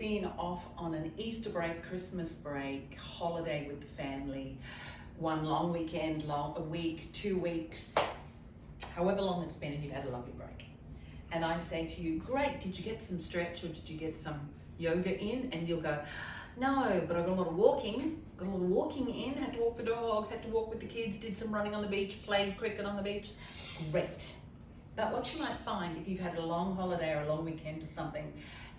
been off on an Easter break, Christmas break, holiday with the family, one long weekend, a week, 2 weeks, however long it's been, and you've had a lovely break. And I say to you, great, did you get some stretch or did you get some yoga in? And you'll go, no, but I got a lot of walking. Got a lot of walking in, had to walk the dog, had to walk with the kids, did some running on the beach, played cricket on the beach. Great. But what you might find if you've had a long holiday or a long weekend or something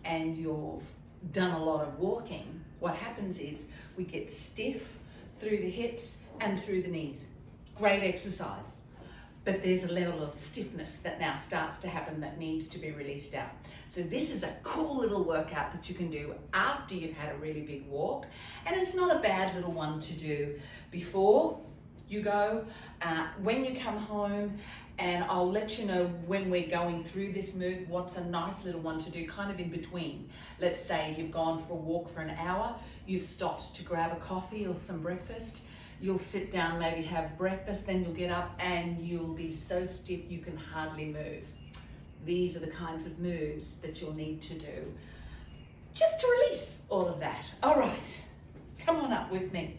and you've done a lot of walking, what happens is we get stiff through the hips and through the knees. Great exercise. But there's a level of stiffness that now starts to happen that needs to be released out. So this is a cool little workout that you can do after you've had a really big walk. And it's not a bad little one to do before you go, when you come home, and I'll let you know when we're going through this move, what's a nice little one to do kind of in between. Let's say you've gone for a walk for an hour, you've stopped to grab a coffee or some breakfast. You'll sit down, maybe have breakfast, then you'll get up and you'll be so stiff you can hardly move. These are the kinds of moves that you'll need to do just to release all of that. All right, come on up with me.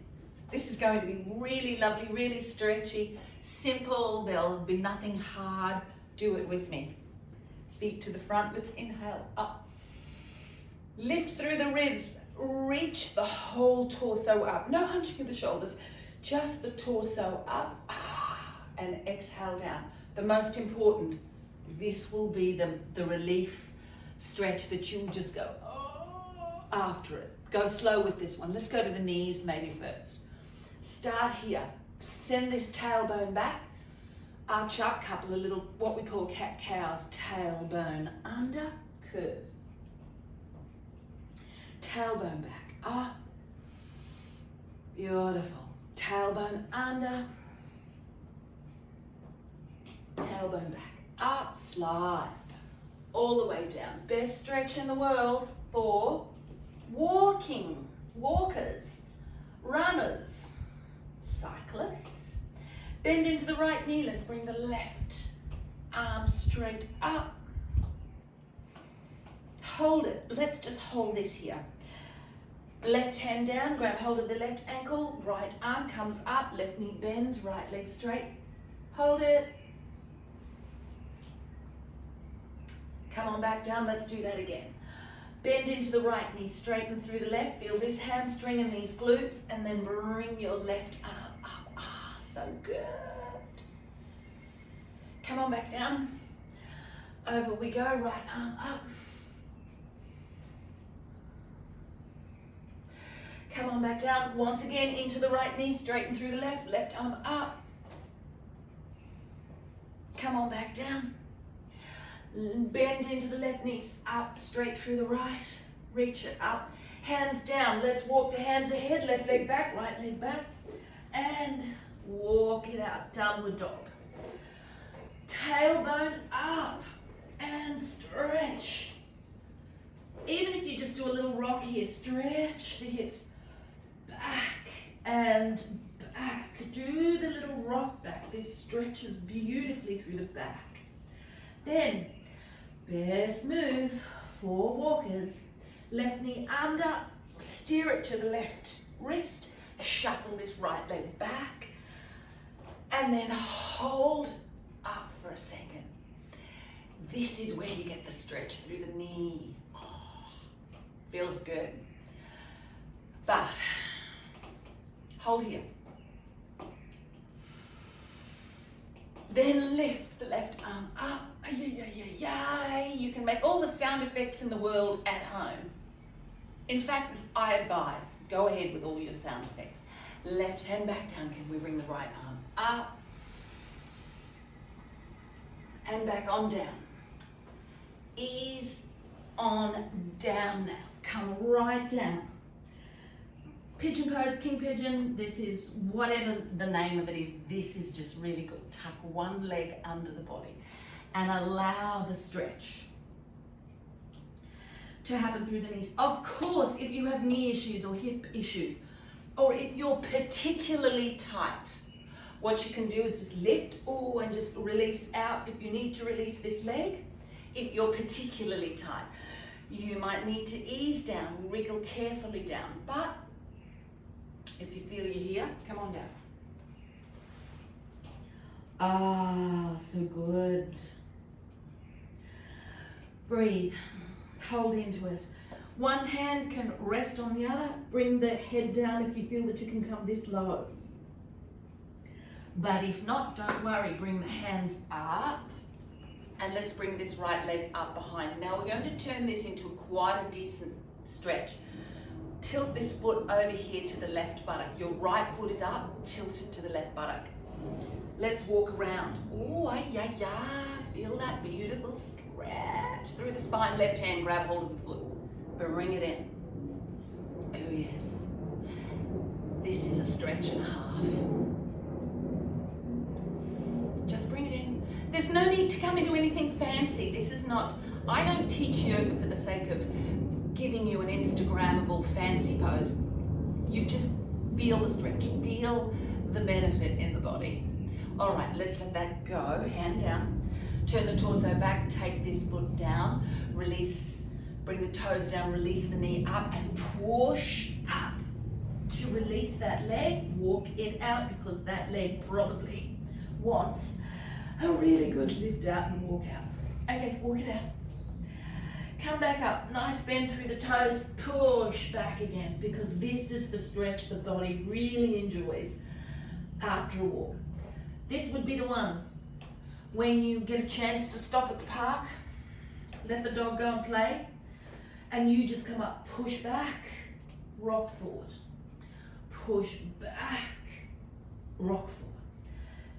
This is going to be really lovely, really stretchy, simple. There'll be nothing hard. Do it with me. Feet to the front, let's inhale up. Lift through the ribs, reach the whole torso up. No hunching of the shoulders. Just the torso up, and exhale down. The most important, this will be the relief stretch that you'll just go after it. Go slow with this one. Let's go to the knees maybe first. Start here. Send this tailbone back. Arch up, couple of little, what we call cat-cows, tailbone under, curve. Tailbone back, up. Beautiful. Tailbone under, tailbone back, up, slide, all the way down. Best stretch in the world for walkers, runners, cyclists. Bend into the right knee, let's bring the left arm straight up. Hold it, let's just hold this here. Left hand down, grab hold of the left ankle, right arm comes up, left knee bends, right leg straight. Hold it. Come on back down, let's do that again. Bend into the right knee, straighten through the left, feel this hamstring and these glutes, and then bring your left arm up. So good. Come on back down. Over we go, right arm up. Come on back down, once again into the right knee, straighten through the left, left arm up. Come on back down. Bend into the left knee, up, straight through the right. Reach it up, hands down. Let's walk the hands ahead, left leg back, right leg back. And walk it out, downward dog. Tailbone up and stretch. Even if you just do a little rock here, stretch the hips. Back and back. Do the little rock back. This stretches beautifully through the back. Then, best move for walkers. Left knee under, steer it to the left wrist, shuffle this right leg back, and then hold up for a second. This is where you get the stretch through the knee. Feels good. But hold here. Then lift the left arm up. You can make all the sound effects in the world at home. In fact, I advise, go ahead with all your sound effects. Left hand back down. Can we bring the right arm up? And back on down. Ease on down now. Come right down. Pigeon pose, king pigeon, this is whatever the name of it is, this is just really good. Tuck one leg under the body and allow the stretch to happen through the knees. Of course, if you have knee issues or hip issues, or if you're particularly tight, what you can do is just lift, and just release out if you need to release this leg, if you're particularly tight. You might need to ease down, wriggle carefully down. But if you feel you're here, come on down. Ah, so good. Breathe, hold into it. One hand can rest on the other. Bring the head down if you feel that you can come this low. But if not, don't worry, bring the hands up. And let's bring this right leg up behind. Now we're going to turn this into quite a decent stretch. Tilt this foot over here to the left buttock. Your right foot is up, tilt it to the left buttock. Let's walk around. Oh, ay, ay, ay. Feel that beautiful stretch through the spine. Left hand, grab hold of the foot. Bring it in. Oh, yes. This is a stretch and a half. Just bring it in. There's no need to come into anything fancy. This is not, I don't teach yoga for the sake of giving you an Instagrammable fancy pose. You just feel the stretch, feel the benefit in the body. All right, let's let that go. Hand down. Turn the torso back, take this foot down, release, bring the toes down, release the knee up and push up. To release that leg, walk it out because that leg probably wants a really good lift out and walk out. Okay, walk it out. Come back up, nice bend through the toes, push back again because this is the stretch the body really enjoys after a walk. This would be the one when you get a chance to stop at the park, let the dog go and play, and you just come up, push back, rock forward, push back, rock forward.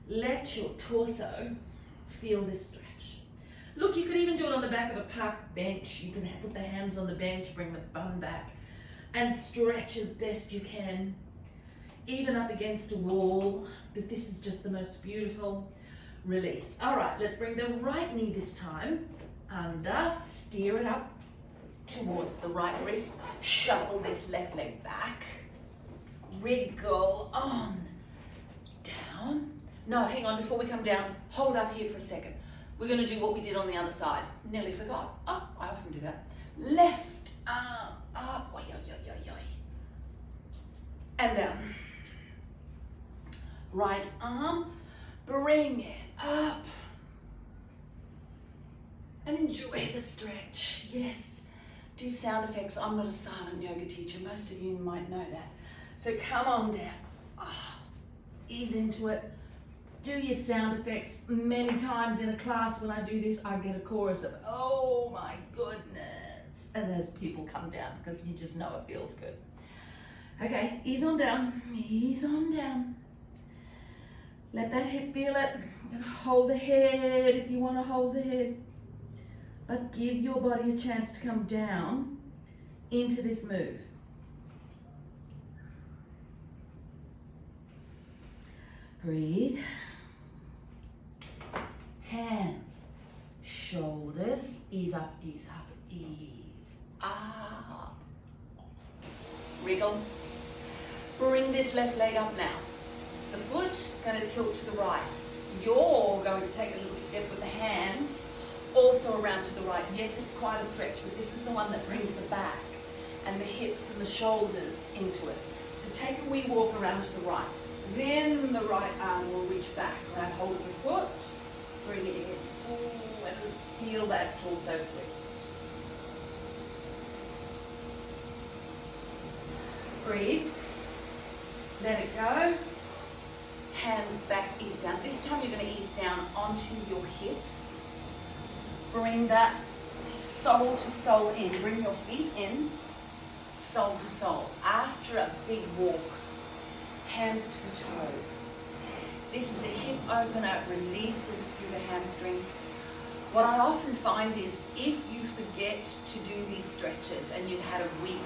Let your torso feel this stretch. Look, you could even do it on the back of a park bench. You can put the hands on the bench, bring the bum back, and stretch as best you can, even up against a wall. But this is just the most beautiful release. All right, let's bring the right knee this time under, steer it up towards the right wrist, shuffle this left leg back, wriggle on, down. No, hang on, before we come down, hold up here for a second. We're going to do what we did on the other side. Nearly forgot. Oh, I often do that. Left arm up, oi, oi, oi, oi, oi. And down. Right arm, bring it up. And enjoy the stretch. Yes, do sound effects. I'm not a silent yoga teacher. Most of you might know that. So come on down. Oh, ease into it. Do your sound effects. Many times in a class when I do this, I get a chorus of, oh my goodness. And as people come down, because you just know it feels good. Okay, ease on down, ease on down. Let that hip feel it. And hold the head if you want to hold the head. But give your body a chance to come down into this move. Breathe. Hands, shoulders, ease up, ease up, ease up. Wriggle. Bring this left leg up now. The foot is going to tilt to the right. You're going to take a little step with the hands, also around to the right. Yes, it's quite a stretch, but this is the one that brings the back and the hips and the shoulders into it. So take a wee walk around to the right. Then the right arm will reach back, grab hold of the foot, bring it in. Ooh, and feel that torso twist. Breathe. Let it go. Hands back, ease down. This time you're going to ease down onto your hips. Bring that sole to sole in. Bring your feet in, sole to sole. After a big walk, hands to the toes. This is a hip opener, it releases through the hamstrings. What I often find is if you forget to do these stretches and you've had a week,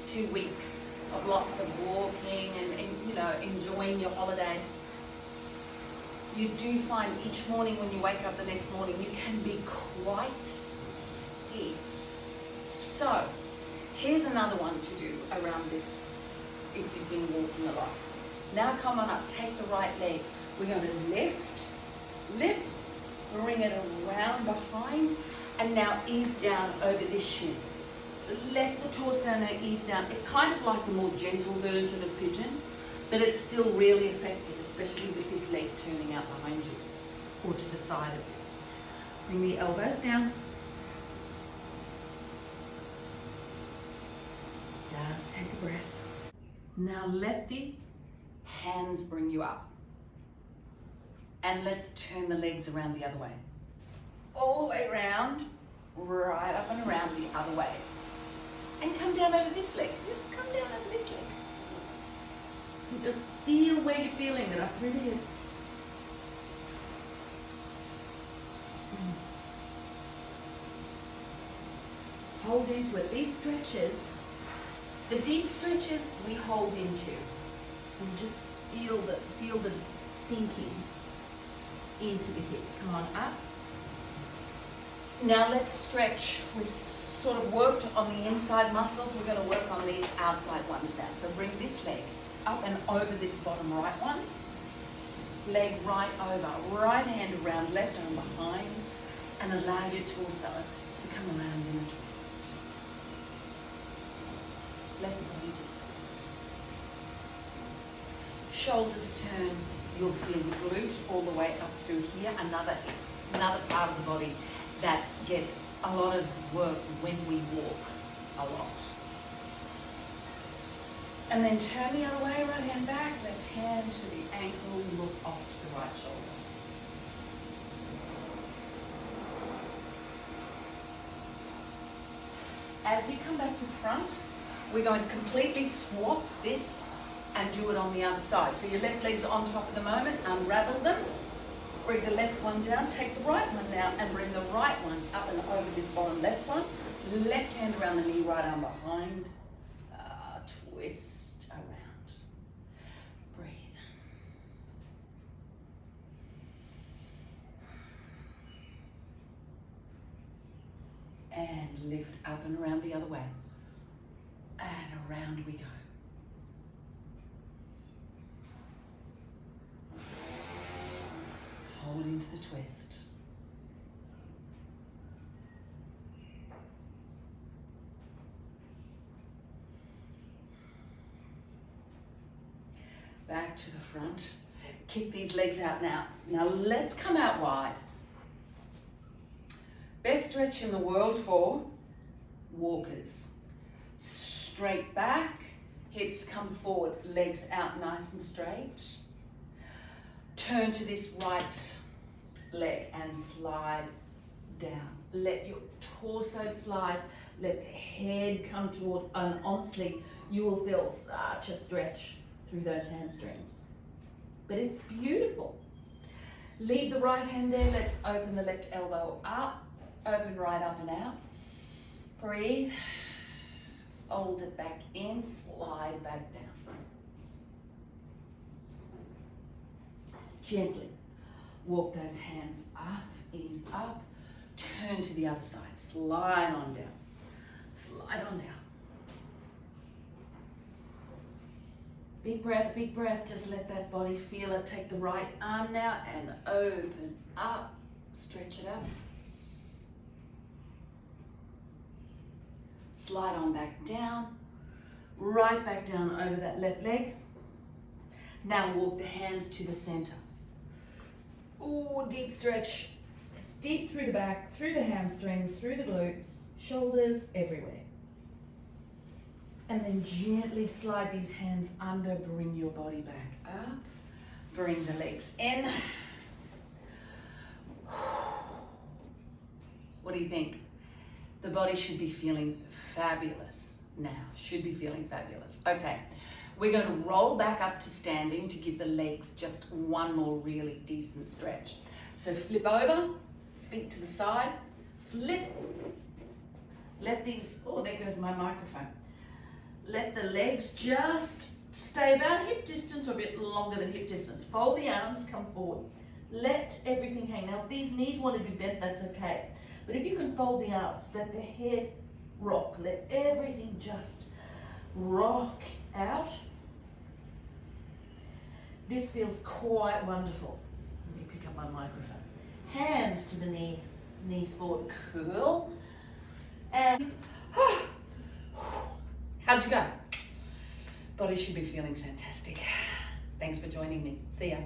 2 weeks of lots of walking and you know, enjoying your holiday, you do find each morning when you wake up the next morning, you can be quite stiff. So here's another one to do around this if you've been walking a lot. Now come on up, take the right leg. We're going to lift, bring it around behind, and now ease down over this shin. So let the torso now ease down. It's kind of like a more gentle version of pigeon, but it's still really effective, especially with this leg turning out behind you or to the side of you. Bring the elbows down. Just take a breath. Now let the hands bring you up. And let's turn the legs around the other way. All the way around, right up and around the other way. And come down over this leg. Just come down over this leg. And just feel where you're feeling it up through the hips. Hold into it. These stretches, the deep stretches we hold into. And just feel the sinking into the hip. Come on, up. Now let's stretch. We've sort of worked on the inside muscles. We're going to work on these outside ones now. So bring this leg up and over this bottom right one. Leg right over. Right hand around, left arm behind. And allow your torso to come around in a twist. Let the body just twist. Shoulders turn. You'll feel the glute all the way up through here. Another part of the body that gets a lot of work when we walk a lot. And then turn the other way, right hand back, left hand to the ankle, look off to the right shoulder. As you come back to the front, we're going to completely swap this and do it on the other side. So your left leg's on top at the moment, unravel them, bring the left one down, take the right one down and bring the right one up and over this bottom left one. Left hand around the knee, right arm behind, twist around. Breathe. And lift up and around the other way. And around we go. Hold into the twist. Back to the front. Kick these legs out now. Now let's come out wide. Best stretch in the world for walkers. Straight back, hips come forward, legs out nice and straight. Turn to this right leg and slide down. Let your torso slide, let the head come towards, and honestly, you will feel such a stretch through those hamstrings. But it's beautiful. Leave the right hand there, let's open the left elbow up, open right up and out. Breathe, fold it back in, slide back down. Gently walk those hands up, ease up, turn to the other side, slide on down, slide on down. Big breath, just let that body feel it. Take the right arm now and open up, stretch it up. Slide on back down, right back down over that left leg. Now walk the hands to the center. Oh, deep stretch. It's deep through the back, through the hamstrings, through the glutes, shoulders, everywhere. And then gently slide these hands under, bring your body back up. Bring the legs in. What do you think? The body should be feeling fabulous now. Should be feeling fabulous. Okay. We're going to roll back up to standing to give the legs just one more really decent stretch. So flip over, feet to the side, flip. Let these, oh, there goes my microphone. Let the legs just stay about hip distance or a bit longer than hip distance. Fold the arms, come forward. Let everything hang. Now, if these knees want to be bent, that's okay. But if you can fold the arms, let the head rock. Let everything just rock out. This feels quite wonderful. Let me pick up my microphone. Hands to the knees, knees forward, curl. And How'd you go? Body should be feeling fantastic. Thanks for joining me. See ya.